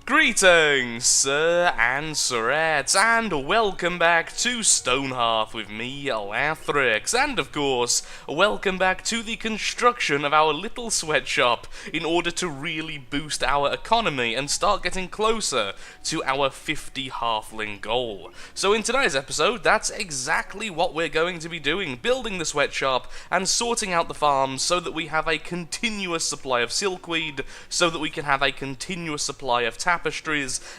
Greetings, sir and sirettes, and welcome back to Stonehearth with me, Lathrix, and of course, welcome back to the construction of our little sweatshop in order to really boost our economy and start getting closer to our 50 halfling goal. So in today's episode, that's exactly what we're going to be doing, building the sweatshop and sorting out the farms so that we have a continuous supply of silkweed, so that we can have a continuous supply of tapestries,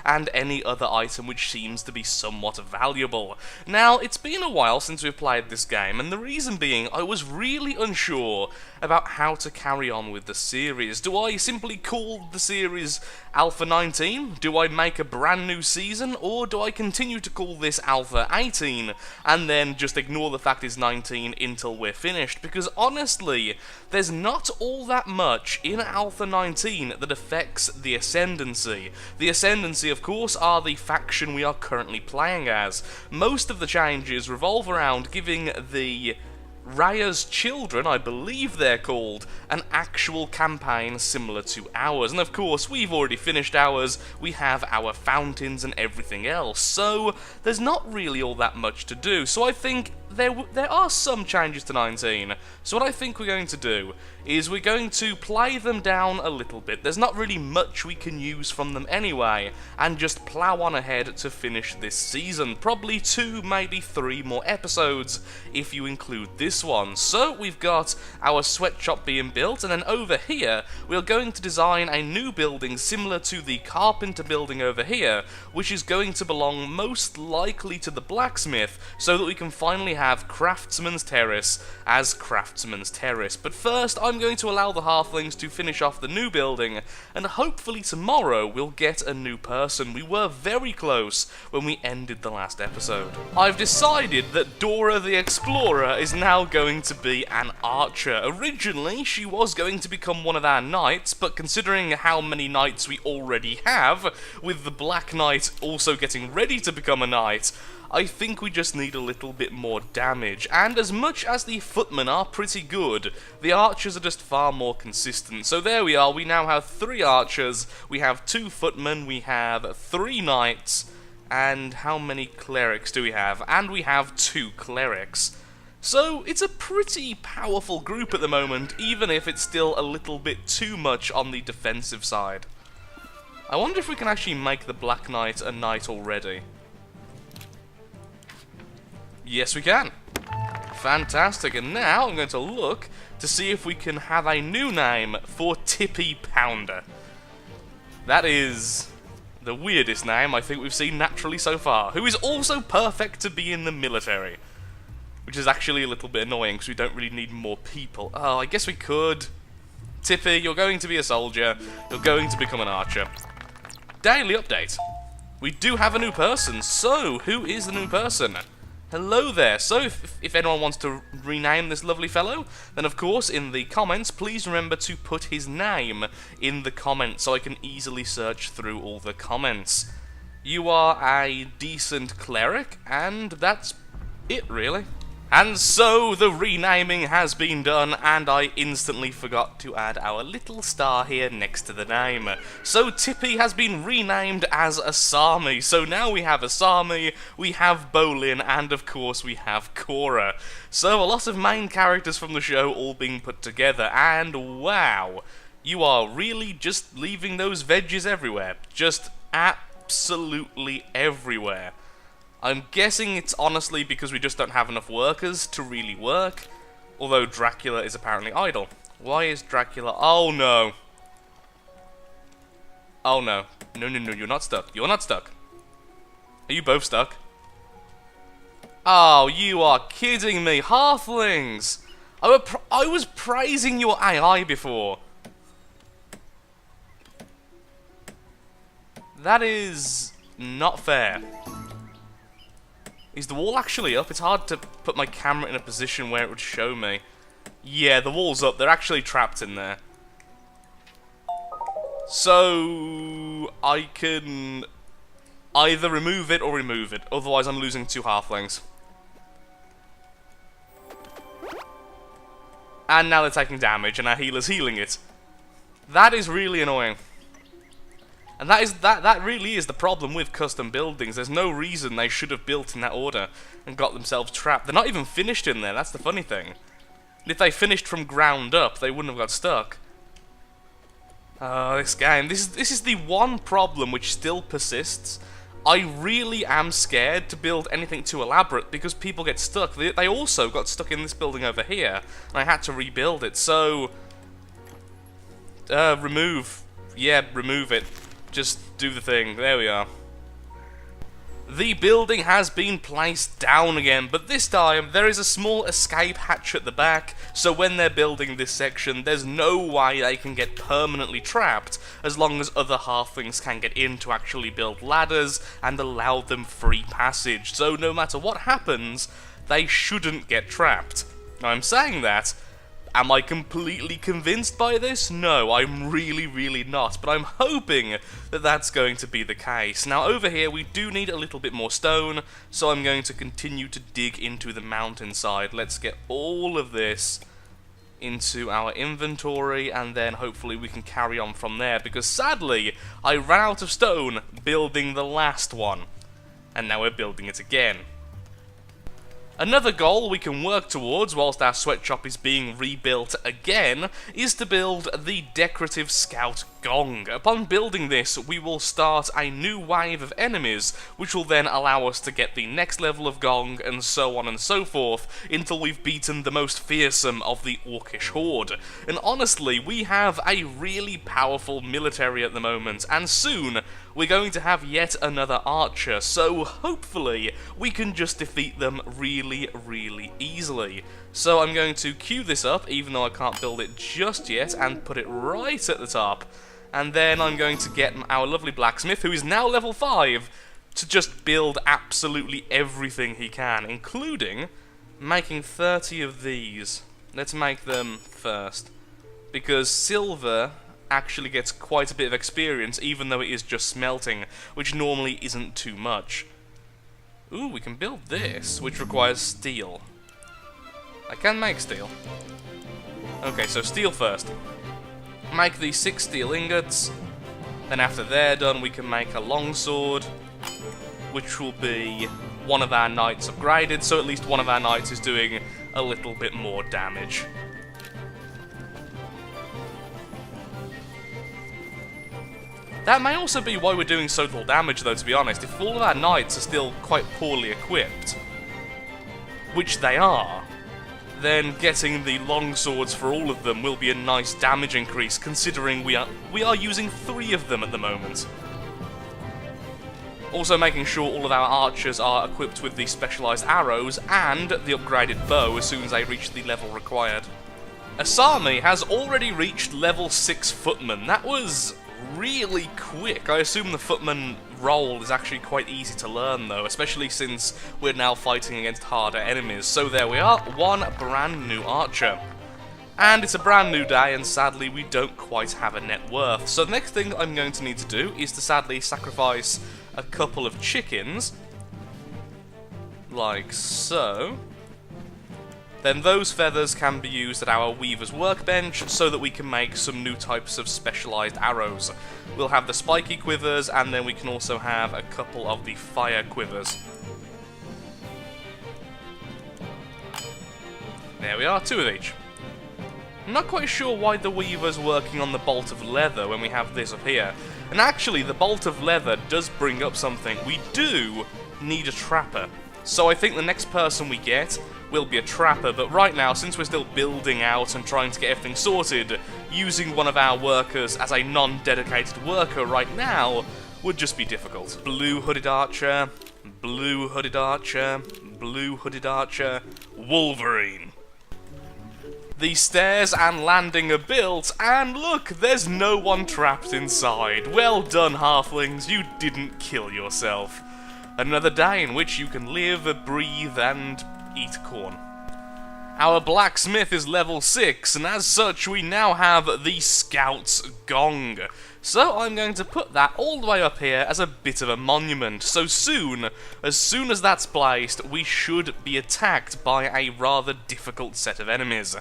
and any other item which seems to be somewhat valuable. Now, it's been a while since we've played this game, and the reason being, I was really unsure about how to carry on with the series. Do I simply call the series Alpha 19? Do I make a brand new season? Or do I continue to call this Alpha 18, and then just ignore the fact it's 19 until we're finished? Because honestly, there's not all that much in Alpha 19 that affects the Ascendancy. The Ascendancy, of course, are the faction we are currently playing as. Most of the changes revolve around giving the Raya's children, I believe they're called, an actual campaign similar to ours. And of course, we've already finished ours, we have our fountains and everything else, so there's not really all that much to do. So I think there are some changes to 19. So what I think we're going to do is we're going to play them down a little bit. There's not really much we can use from them anyway, and just plow on ahead to finish this season. Probably 2, maybe 3 more episodes if you include this one. So we've got our sweatshop being built, and then over here we're going to design a new building similar to the carpenter building over here, which is going to belong most likely to the blacksmith, so that we can finally have Craftsman's Terrace as Craftsman's Terrace. But first, I'm going to allow the halflings to finish off the new building, and hopefully tomorrow we'll get a new person. We were very close when we ended the last episode. I've decided that Dora the Explorer is now going to be an archer. Originally, she was going to become one of our knights, but considering how many knights we already have, with the Black Knight also getting ready to become a knight, I think we just need a little bit more damage, and as much as the footmen are pretty good, the archers are just far more consistent. So there we are, we now have 3 archers, we have 2 footmen, we have 3 knights, and how many clerics do we have? And we have 2 clerics. So it's a pretty powerful group at the moment, even if it's still a little bit too much on the defensive side. I wonder if we can actually make the Black Knight a knight already. Yes, we can. Fantastic. And now I'm going to look to see if we can have a new name for Tippy Pounder. That is the weirdest name I think we've seen naturally so far. Who is also perfect to be in the military. Which is actually a little bit annoying because we don't really need more people. Oh, I guess we could. Tippy, you're going to be a soldier. You're going to become an archer. Daily update. We do have a new person. So, who is the new person? Hello there. So if anyone wants to rename this lovely fellow, then of course in the comments please remember to put his name in the comments so I can easily search through all the comments. You are a decent cleric, and that's it really. And so the renaming has been done, and I instantly forgot to add our little star here next to the name. So Tippy has been renamed as Asami. So now we have Asami, we have Bolin, and of course we have Cora. So a lot of main characters from the show all being put together, and wow, you are really just leaving those veggies everywhere. Just absolutely everywhere. I'm guessing it's honestly because we just don't have enough workers to really work, although Dracula is apparently idle. Why is Dracula... Oh no. Oh no. No, no, no, you're not stuck. You're not stuck. Are you both stuck? Oh, you are kidding me. Halflings! I was praising your AI before. That is not fair. Is the wall actually up? It's hard to put my camera in a position where it would show me. Yeah, the wall's up. They're actually trapped in there. So I can either remove it or remove it. Otherwise, I'm losing 2 halflings. And now they're taking damage, and our healer's healing it. That is really annoying. And that really is the problem with custom buildings. There's no reason they should have built in that order and got themselves trapped. They're not even finished in there, that's the funny thing. If they finished from ground up, they wouldn't have got stuck. This game. This is the one problem which still persists. I really am scared to build anything too elaborate because people get stuck. They also got stuck in this building over here, and I had to rebuild it, so... remove. Yeah, remove it. Just do the thing. There we are. The building has been placed down again, but this time there is a small escape hatch at the back, so when they're building this section, there's no way they can get permanently trapped, as long as other halflings can get in to actually build ladders and allow them free passage. So no matter what happens, they shouldn't get trapped. Now I'm saying that. Am I completely convinced by this? No, I'm really not, but I'm hoping that that's going to be the case. Now over here we do need a little bit more stone, so I'm going to continue to dig into the mountainside. Let's get all of this into our inventory, and then hopefully we can carry on from there, because sadly I ran out of stone building the last one, and now we're building it again. Another goal we can work towards whilst our sweatshop is being rebuilt again is to build the decorative scout gong. Upon building this, we will start a new wave of enemies, which will then allow us to get the next level of gong, and so on and so forth, until we've beaten the most fearsome of the orcish horde. And honestly, we have a really powerful military at the moment, and soon we're going to have yet another archer, so hopefully we can just defeat them really easily. So I'm going to queue this up, even though I can't build it just yet, and put it right at the top. And then I'm going to get our lovely blacksmith, who is now level 5, to just build absolutely everything he can, including making 30 of these. Let's make them first, because silver actually gets quite a bit of experience, even though it is just smelting, which normally isn't too much. Ooh, we can build this, which requires steel. I can make steel. Okay, so steel first. Make these 6 steel ingots. Then after they're done, we can make a longsword, which will be one of our knights upgraded, so at least one of our knights is doing a little bit more damage. That may also be why we're doing so little damage, though, to be honest. If all of our knights are still quite poorly equipped, which they are, then getting the longswords for all of them will be a nice damage increase, considering we are using 3 of them at the moment. Also making sure all of our archers are equipped with the specialised arrows and the upgraded bow as soon as they reach the level required. Asami has already reached level 6 footman. That was really quick. I assume the footman role is actually quite easy to learn though, especially since we're now fighting against harder enemies. So there we are, one brand new archer. And it's a brand new day, and sadly we don't quite have a net worth. So the next thing I'm going to need to do is to sadly sacrifice a couple of chickens, like so. Then those feathers can be used at our weaver's workbench so that we can make some new types of specialised arrows. We'll have the spiky quivers, and then we can also have a couple of the fire quivers. There we are, 2 of each. I'm not quite sure why the weaver's working on the bolt of leather when we have this up here. And actually, the bolt of leather does bring up something. We do need a trapper. So I think the next person we get will be a trapper, but right now, since we're still building out and trying to get everything sorted, using one of our workers as a non-dedicated worker right now would just be difficult. Blue hooded archer, blue hooded archer, blue hooded archer, Wolverine. The stairs and landing are built, and look, there's no one trapped inside. Well done, halflings, you didn't kill yourself. Another day in which you can live, breathe, and eat corn. Our blacksmith is level 6, and as such we now have the Scout's Gong. So I'm going to put that all the way up here as a bit of a monument. So as soon as that's placed, we should be attacked by a rather difficult set of enemies.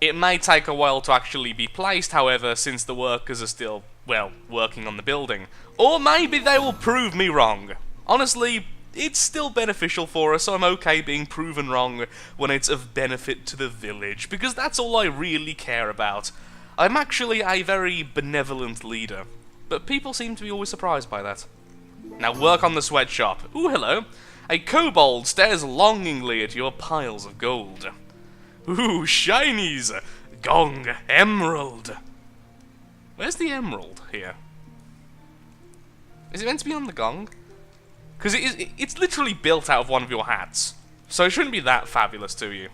It may take a while to actually be placed, however, since the workers are still well, working on the building. Or maybe they will prove me wrong. Honestly, it's still beneficial for us, so I'm okay being proven wrong when it's of benefit to the village, because that's all I really care about. I'm actually a very benevolent leader, but people seem to be always surprised by that. Now work on the sweatshop. Ooh, hello. A kobold stares longingly at your piles of gold. Ooh, shinies! Gong, emerald! Where's the emerald here? Is it meant to be on the gong? Because it's literally built out of one of your hats, so it shouldn't be that fabulous to you.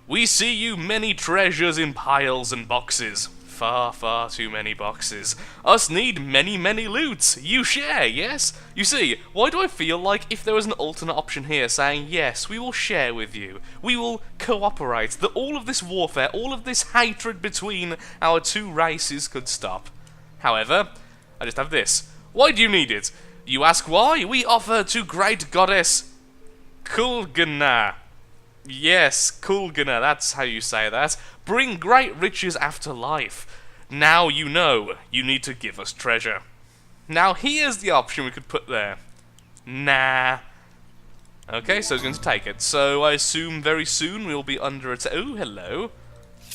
We see you many treasures in piles and boxes. Far, far too many boxes. Us need many, many loots. You share, yes? You see, why do I feel like if there was an alternate option here saying, yes, we will share with you, we will cooperate, that all of this warfare, all of this hatred between our two races could stop. However, I just have this. Why do you need it? You ask why? We offer to great goddess Kulgana. Yes, Kulgana, that's how you say that. Bring great riches after life. Now you know you need to give us treasure. Now here's the option we could put there. Nah. Okay, so he's going to take it. So I assume very soon we'll be under attack. Oh, hello.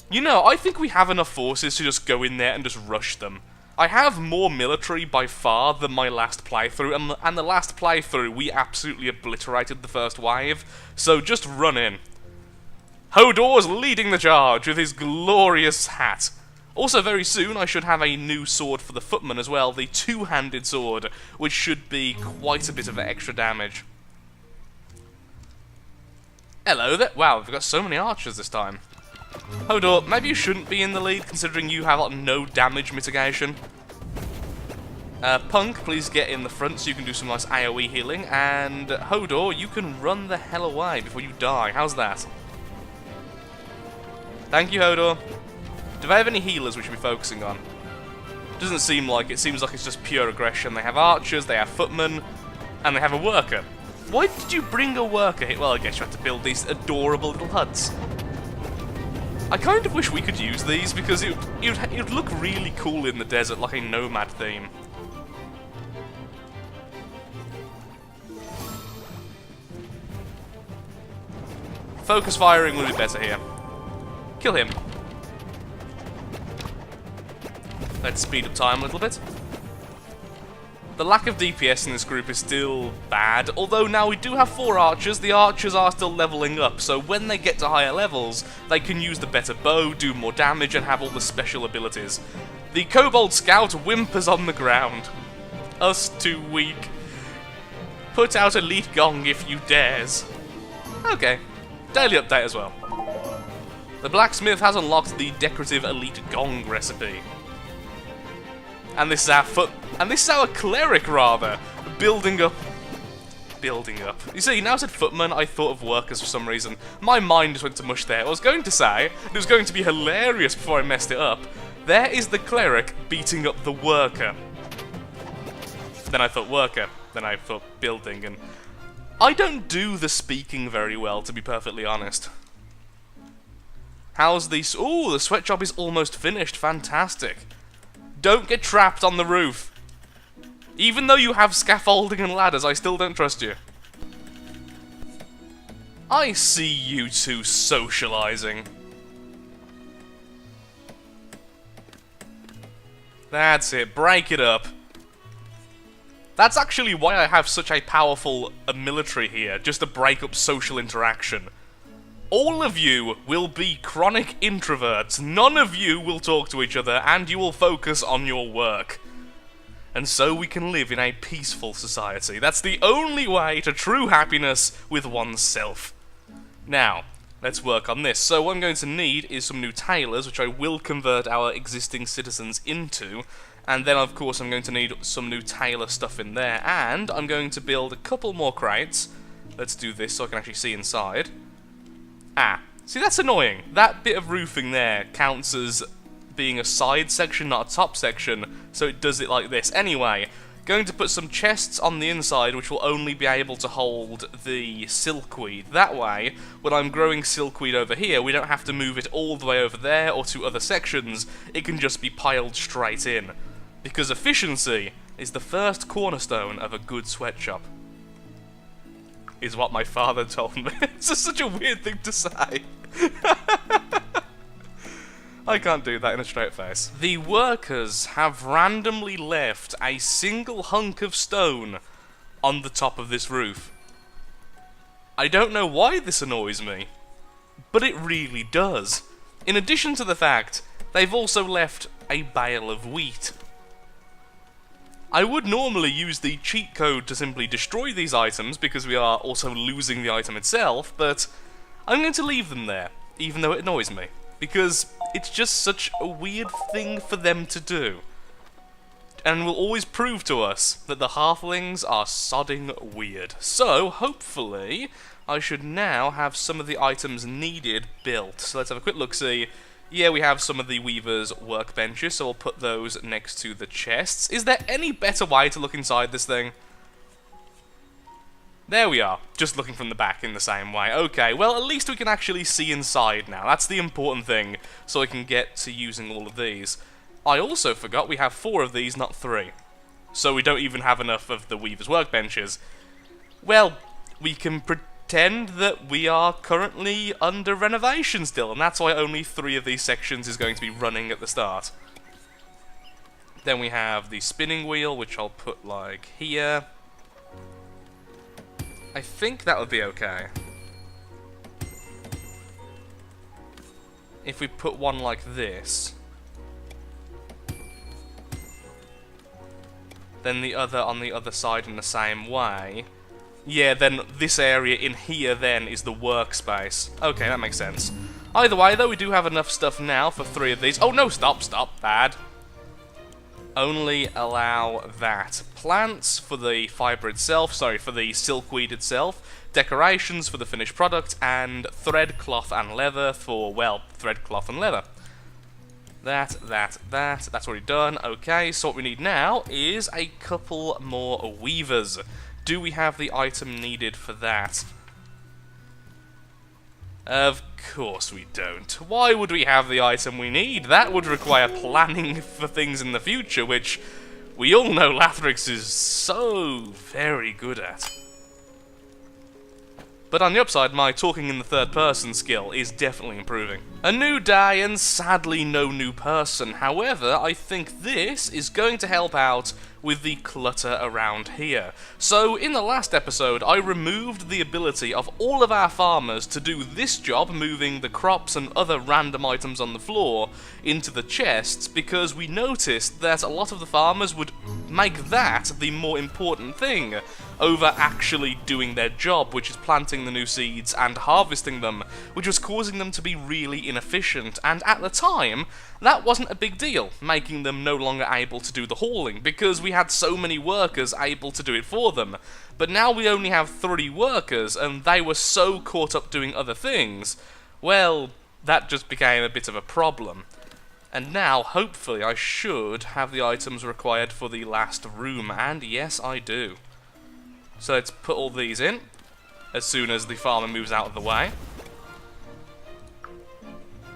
You know, I think we have enough forces to just go in there and just rush them. I have more military by far than my last playthrough, and the last playthrough we absolutely obliterated the first wave, so just run in. Hodor's leading the charge with his glorious hat. Also very soon I should have a new sword for the footman as well, the two-handed sword, which should be quite a bit of extra damage. Hello there. Wow, we've got so many archers this time. Hodor, maybe you shouldn't be in the lead, considering you have no damage mitigation. Punk, please get in the front so you can do some nice AoE healing, and Hodor, you can run the hell away before you die. How's that? Thank you, Hodor. Do they have any healers we should be focusing on? Doesn't seem like it. Seems like it's just pure aggression. They have archers, they have footmen, and they have a worker. Why did you bring a worker here? Well, I guess you have to build these adorable little huts. I kind of wish we could use these, because it would look really cool in the desert, like a nomad theme. Focus firing would be better here. Kill him. Let's speed up time a little bit. The lack of DPS in this group is still bad, although now we do have 4 archers. The archers are still leveling up, so when they get to higher levels, they can use the better bow, do more damage, and have all the special abilities. The Kobold Scout whimpers on the ground. Us too weak. Put out elite gong if you dares. Okay, daily update as well. The blacksmith has unlocked the decorative elite gong recipe. And this is our cleric, rather, building up. You see, now I said footman, I thought of workers for some reason. My mind just went to mush there. I was going to say, it was going to be hilarious before I messed it up. There is the cleric beating up the worker. Then I thought worker, then I thought building, and I don't do the speaking very well, to be perfectly honest. How's the... Ooh, the sweatshop is almost finished. Fantastic. Don't get trapped on the roof. Even though you have scaffolding and ladders, I still don't trust you. I see you two socializing. That's it. Break it up. That's actually why I have such a powerful military here, just to break up social interaction. All of you will be chronic introverts, none of you will talk to each other, and you will focus on your work. And so we can live in a peaceful society. That's the only way to true happiness with oneself. Now, let's work on this. So what I'm going to need is some new tailors, which I will convert our existing citizens into, and then of course I'm going to need some new tailor stuff in there, and I'm going to build a couple more crates. Let's do this so I can actually see inside. Ah, see, that's annoying. That bit of roofing there counts as being a side section, not a top section, so it does it like this. Anyway, Going to put some chests on the inside which will only be able to hold the silkweed. That way, when I'm growing silkweed over here, we don't have to move it all the way over there or to other sections. It can just be piled straight in. Because efficiency is the first cornerstone of a good sweatshop. Is what my father told me. It's just such a weird thing to say. I can't do that in a straight face. The workers have randomly left a single hunk of stone on the top of this roof. I don't know why this annoys me, but it really does. In addition to the fact, they've also left a bale of wheat. I would normally use the cheat code to simply destroy these items because we are also losing the item itself, but I'm going to leave them there, even though it annoys me. Because it's just such a weird thing for them to do. And will always prove to us that the halflings are sodding weird. So, hopefully, I should now have some of the items needed built. So let's have a quick look-see. Yeah, we have some of the weaver's workbenches, so we'll put those next to the chests. Is there any better way to look inside this thing? There we are, just looking from the back in the same way. Okay, well, at least we can actually see inside now. That's the important thing, so I can get to using all of these. I also forgot we have 4 of these, not 3. So we don't even have enough of the weaver's workbenches. Well, we can pretend that we are currently under renovation still, and that's why only 3 of these sections is going to be running at the start. Then we have the spinning wheel, which I'll put, like, here. I think that would be okay. If we put one like this, then the other on the other side in the same way. Yeah, then this area in here then is the workspace. Okay, that makes sense. Either way, though, we do have enough stuff now for 3 of these. Oh, no, stop, bad. Only allow that. Plants for the fibre itself, sorry, for the silkweed itself, decorations for the finished product, and thread, cloth, and leather for, well, thread, cloth, and leather. That's already done. Okay, so what we need now is a couple more weavers. Do we have the item needed for that? Of course we don't. Why would we have the item we need? That would require planning for things in the future, which we all know Lathrix is so very good at. But on the upside, my talking in the third person skill is definitely improving. A new day and sadly no new person. However, I think this is going to help out with the clutter around here. So, in the last episode, I removed the ability of all of our farmers to do this job, moving the crops and other random items on the floor into the chests, because we noticed that a lot of the farmers would make that the more important thing over actually doing their job, which is planting the new seeds and harvesting them, which was causing them to be really inefficient, and at the time, that wasn't a big deal, making them no longer able to do the hauling, because we had so many workers able to do it for them. But now we only have 3 workers, and they were so caught up doing other things, well, that just became a bit of a problem. And now, hopefully, I should have the items required for the last room, and yes, I do. So let's put all these in, as soon as the farmer moves out of the way.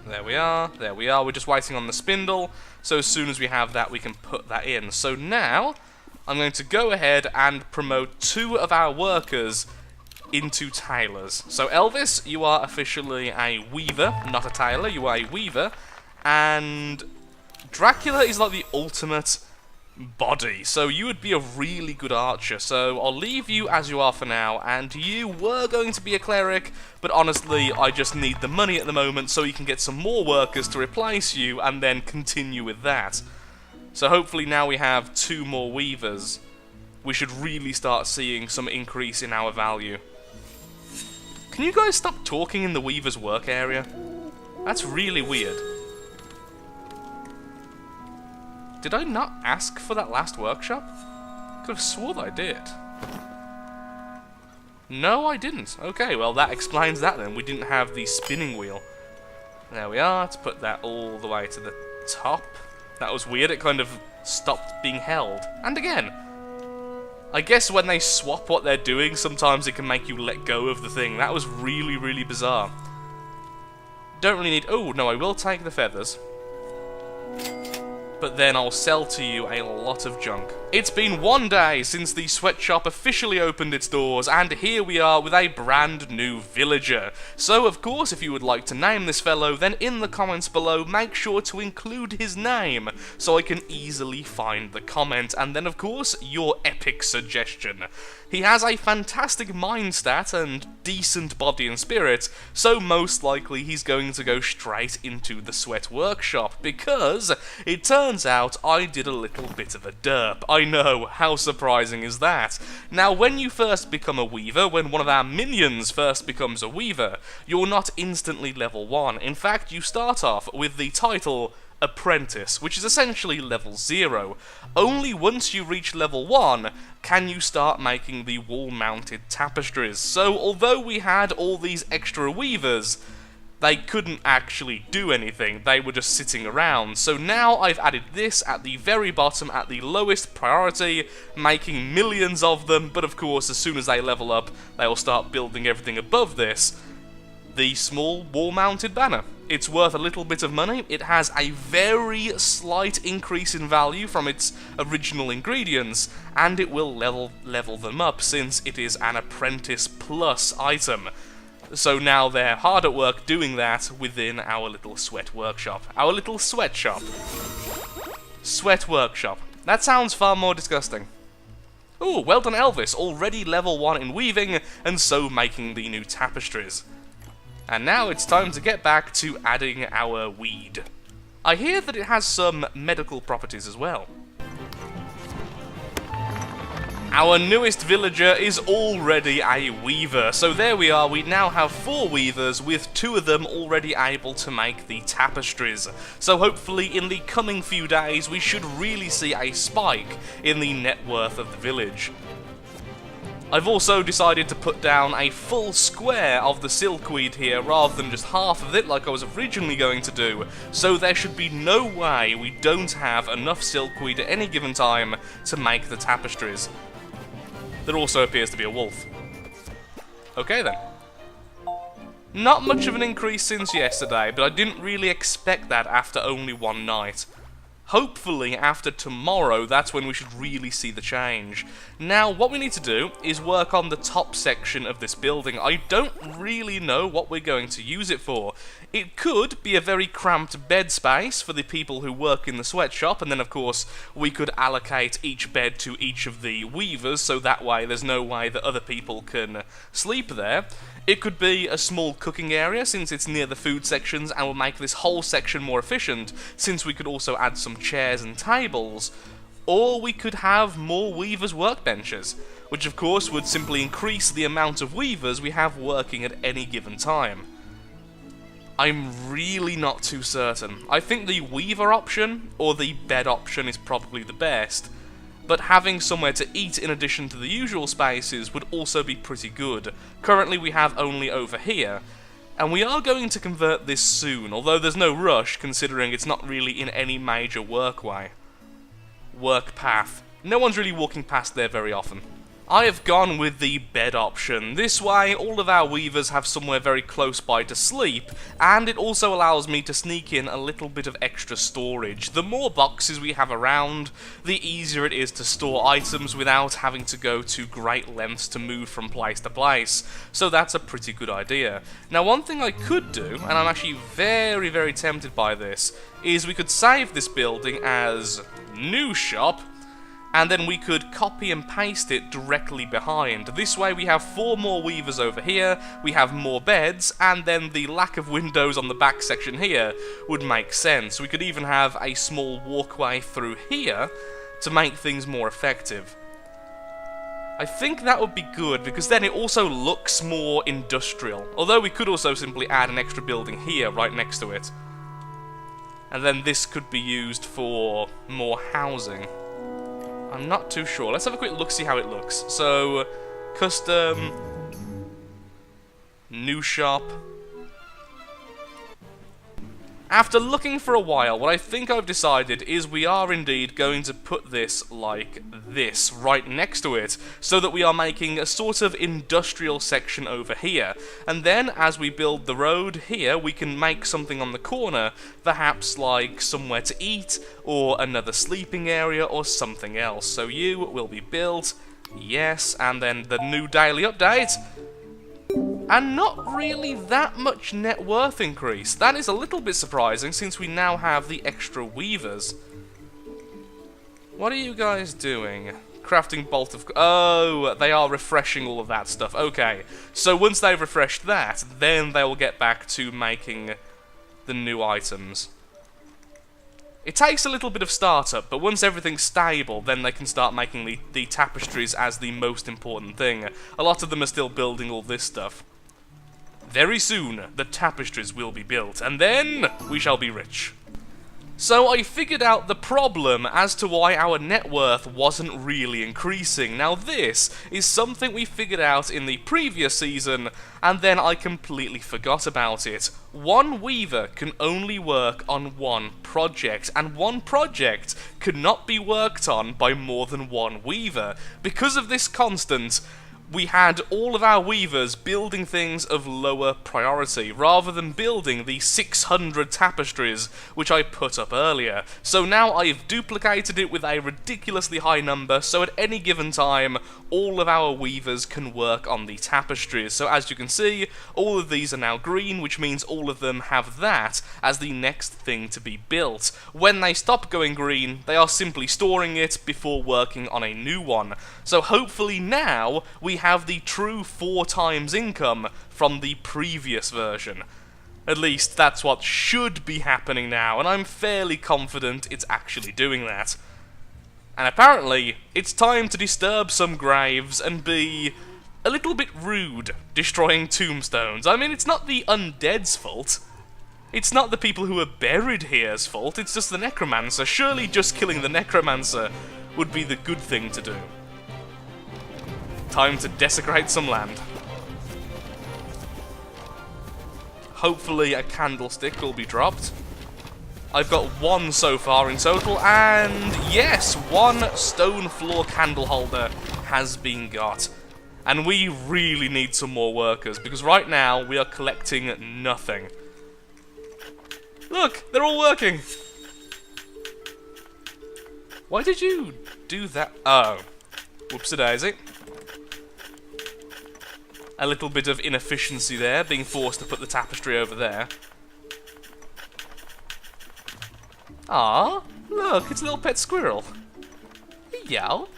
There we are, we're just waiting on the spindle, so as soon as we have that we can put that in. So now, I'm going to go ahead and promote 2 of our workers into tailors. So Elvis, you are officially a weaver, not a tailor, you are a weaver, and Dracula is like the ultimate body, so you would be a really good archer, so I'll leave you as you are for now, and you were going to be a cleric, but honestly, I just need the money at the moment so you can get some more workers to replace you, and then continue with that. So hopefully now we have 2 more weavers, we should really start seeing some increase in our value. Can you guys stop talking in the weaver's work area? That's really weird. Did I not ask for that last workshop? Could have swore that I did. No, I didn't. Okay, well that explains that then. We didn't have the spinning wheel. There we are. Let's put that all the way to the top. That was weird. It kind of stopped being held. And again, I guess when they swap what they're doing, sometimes it can make you let go of the thing. That was really, really bizarre. Don't really need... Oh, no, I will take the feathers. But then I'll sell to you a lot of junk. It's been 1 day since the Sweatshop officially opened its doors, and here we are with a brand new villager. So, of course, if you would like to name this fellow, then in the comments below, make sure to include his name, so I can easily find the comment, and then, of course, your epic suggestion. He has a fantastic mind stat and decent body and spirit, so most likely he's going to go straight into the Sweat Workshop, because it turns out I did a little bit of a derp. I know, how surprising is that? Now, when you first become a weaver, when one of our minions first becomes a weaver, you're not instantly level 1. In fact, you start off with the title Apprentice, which is essentially level 0. Only once you reach level 1 can you start making the wall-mounted tapestries. So, although we had all these extra weavers, they couldn't actually do anything, they were just sitting around. So now I've added this at the very bottom, at the lowest priority, making millions of them, but of course as soon as they level up, they will start building everything above this. The small wall-mounted banner. It's worth a little bit of money, it has a very slight increase in value from its original ingredients, and it will level them up since it is an Apprentice Plus item. So now they're hard at work doing that within our little Sweat Workshop. Our little Sweatshop. Sweat Workshop. That sounds far more disgusting. Ooh, well done Elvis, already level 1 in weaving, and so making the new tapestries. And now it's time to get back to adding our weed. I hear that it has some medical properties as well. Our newest villager is already a weaver, so there we are, we now have 4 weavers, with 2 of them already able to make the tapestries. So hopefully in the coming few days we should really see a spike in the net worth of the village. I've also decided to put down a full square of the silkweed here rather than just half of it like I was originally going to do, so there should be no way we don't have enough silkweed at any given time to make the tapestries. There also appears to be a wolf. Okay then. Not much of an increase since yesterday, but I didn't really expect that after only 1 night. Hopefully, after tomorrow, that's when we should really see the change. Now, what we need to do is work on the top section of this building. I don't really know what we're going to use it for. It could be a very cramped bed space for the people who work in the sweatshop, and then, of course, we could allocate each bed to each of the weavers, so that way there's no way that other people can sleep there. It could be a small cooking area, since it's near the food sections, and will make this whole section more efficient, since we could also add some chairs and tables. Or we could have more weavers' workbenches, which of course would simply increase the amount of weavers we have working at any given time. I'm really not too certain. I think the weaver option, or the bed option, is probably the best. But having somewhere to eat in addition to the usual spaces would also be pretty good. Currently we have only over here, and we are going to convert this soon, although there's no rush considering it's not really in any major work path. No one's really walking past there very often. I have gone with the bed option. This way, all of our weavers have somewhere very close by to sleep, and it also allows me to sneak in a little bit of extra storage. The more boxes we have around, the easier it is to store items without having to go to great lengths to move from place to place. So that's a pretty good idea. Now, one thing I could do, and I'm actually very, very tempted by this, is we could save this building as new shop, and then we could copy and paste it directly behind. This way we have 4 more weavers over here, we have more beds, and then the lack of windows on the back section here would make sense. We could even have a small walkway through here to make things more effective. I think that would be good, because then it also looks more industrial. Although we could also simply add an extra building here, right next to it. And then this could be used for more housing. I'm not too sure. Let's have a quick look, see how it looks. So, custom, new shop, After looking for a while, what I think I've decided is we are indeed going to put this like this, right next to it, so that we are making a sort of industrial section over here. And then, as we build the road here, we can make something on the corner, perhaps like somewhere to eat, or another sleeping area, or something else. So you will be built, yes, and then the new daily update. And not really that much net worth increase. That is a little bit surprising since we now have the extra weavers. What are you guys doing? Crafting bolt of... Oh, they are refreshing all of that stuff. Okay, so once they've refreshed that, then they will get back to making the new items. It takes a little bit of startup, but once everything's stable, then they can start making the tapestries as the most important thing. A lot of them are still building all this stuff. Very soon, the tapestries will be built, and then we shall be rich. So I figured out the problem as to why our net worth wasn't really increasing. Now this is something we figured out in the previous season, and then I completely forgot about it. One weaver can only work on one project, and one project cannot be worked on by more than one weaver. Because of this constant, we had all of our weavers building things of lower priority, rather than building the 600 tapestries which I put up earlier. So now I've duplicated it with a ridiculously high number, so at any given time, all of our weavers can work on the tapestries. So as you can see, all of these are now green, which means all of them have that as the next thing to be built. When they stop going green, they are simply storing it before working on a new one. So hopefully now, we have the true 4 times income from the previous version. At least that's what should be happening now, and I'm fairly confident it's actually doing that. And apparently, it's time to disturb some graves and be a little bit rude, destroying tombstones. I mean, it's not the undead's fault. It's not the people who are buried here's fault, it's just the necromancer. Surely just killing the necromancer would be the good thing to do. Time to desecrate some land. Hopefully a candlestick will be dropped. I've got 1 so far in total, and yes, 1 stone floor candle holder has been got. And we really need some more workers, because right now we are collecting nothing. Look, they're all working. Why did you do that? Oh, whoopsie-daisy. A little bit of inefficiency there, being forced to put the tapestry over there. Ah, look, it's a little pet squirrel. Yo.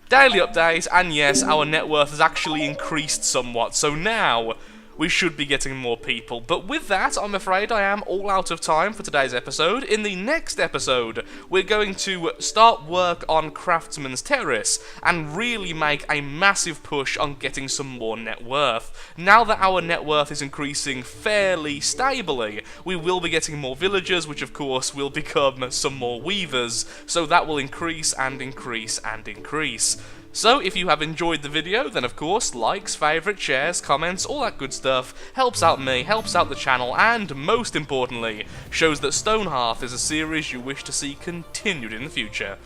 Daily update, and yes, our net worth has actually increased somewhat, so now we should be getting more people. But with that, I'm afraid I am all out of time for today's episode. In the next episode, we're going to start work on Craftsman's Terrace and really make a massive push on getting some more net worth. Now that our net worth is increasing fairly stably, we will be getting more villagers, which of course will become some more weavers, so that will increase and increase and increase. So, if you have enjoyed the video, then of course, likes, favourites, shares, comments, all that good stuff helps out me, helps out the channel, and most importantly, shows that Stonehearth is a series you wish to see continued in the future.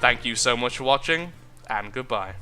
Thank you so much for watching, and goodbye.